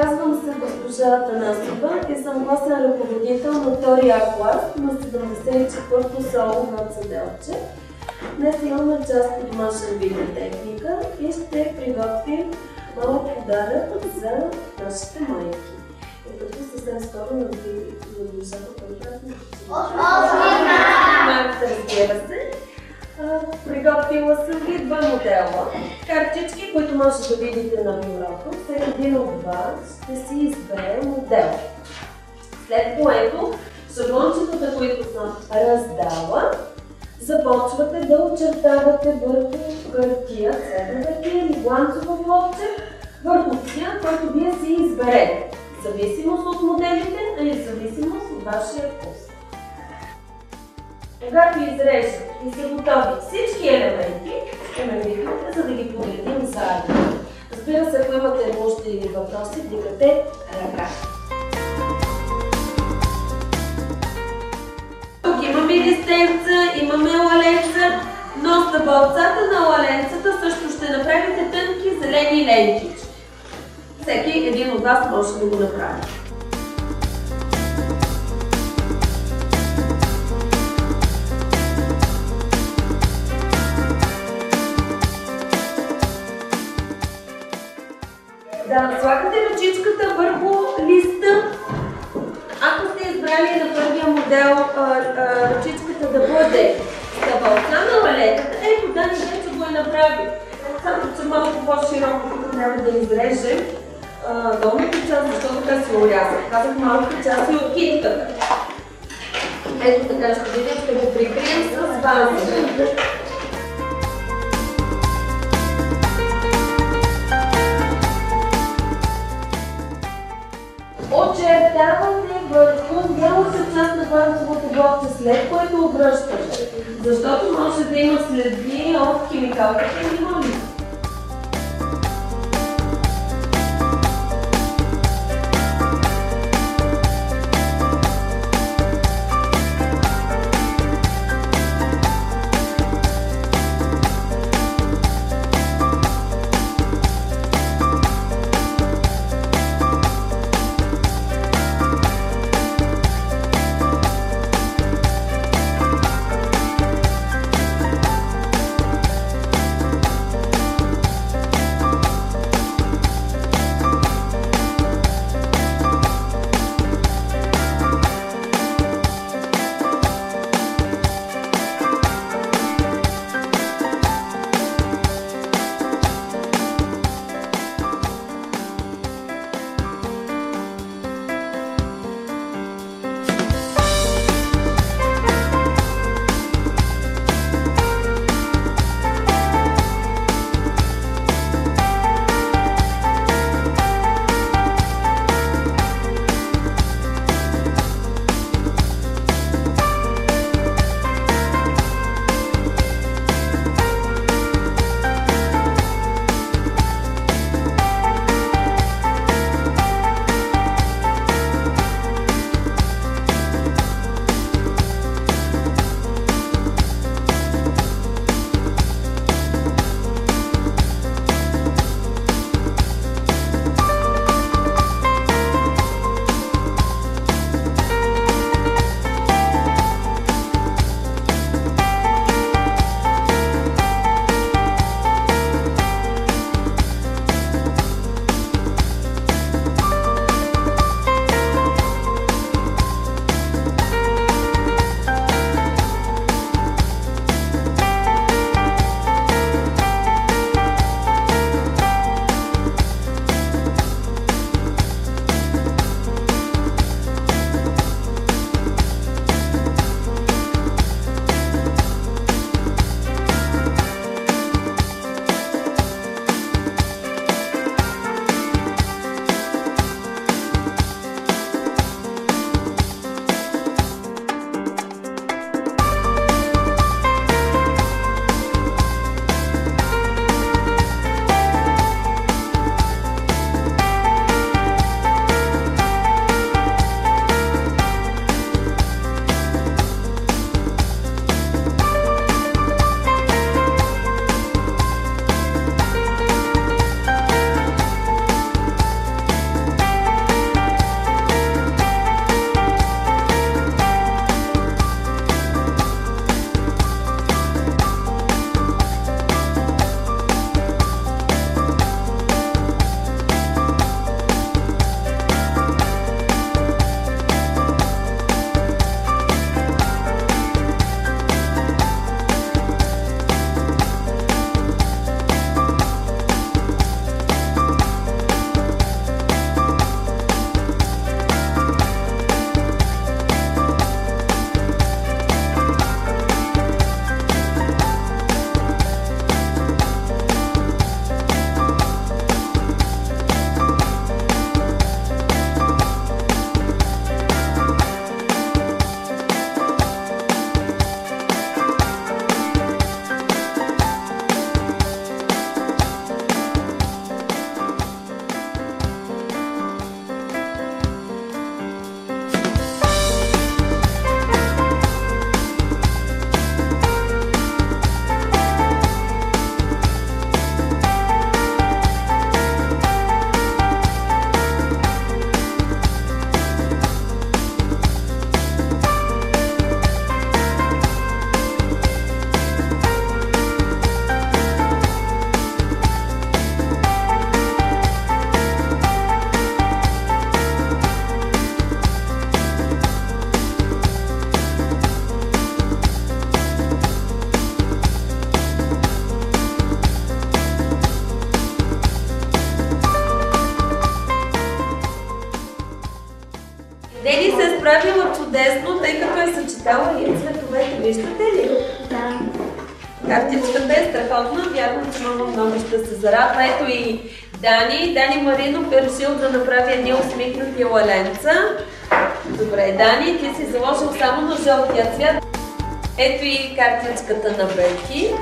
Казвам се госпожа Атанасова и съм класен ръководител на втори А клас на 74-то село град Седелче. Днес имаме част от домашен видеотехника и ще приготвим малък подарък за нашите майки. И като съвсем скоро на госпожата разбира се. Приготвила съм ви два модела. Картички, които може да видите на бюрото. Всеки един от вас ще си избере модел. След което шаблончетата, които съм раздала, започвате да очертавате върху хартия, цветна хартия или гланцово блокче, върху цвят, който вие си изберете. В зависимост от моделите, а и в зависимост от вашия вкус. Когато изрежете и са готови всички елементи, ще ме викате, за да ги подредим заедно. Разбира се, ако имате нужда или въпроси, вдигате ръка. Тук имаме листенца, имаме лаленца, но с табълцата на лаленцата също ще направите тънки зелени ленти. Всеки един от вас може да го направи. Да, слагате ръчичката върху листа. Ако сте избрали на първия модел ръчичката да бъде табълца на лалетата, ето Дани вече го е направи. Само че малко по-широко тук трябва да изрежем долната част, защото така си урязах. Казах малка част и от китката. Ето така ще видим, ще го прикрием с ваза. Очертавате върху бялата част на гланцовото блокче, след което обръщате, защото може да има следи от химикалите и лимони. съчетала и цветовете, виждате ли? Да. Картичката е страхотна, вярвам, че мама много ще се зарадва. Ето и Дани Маринов е решил да направи едни усмихнати лаленца. Добре, Дани, ти си заложил само на жълтия цвят. Ето и картичката на Беки.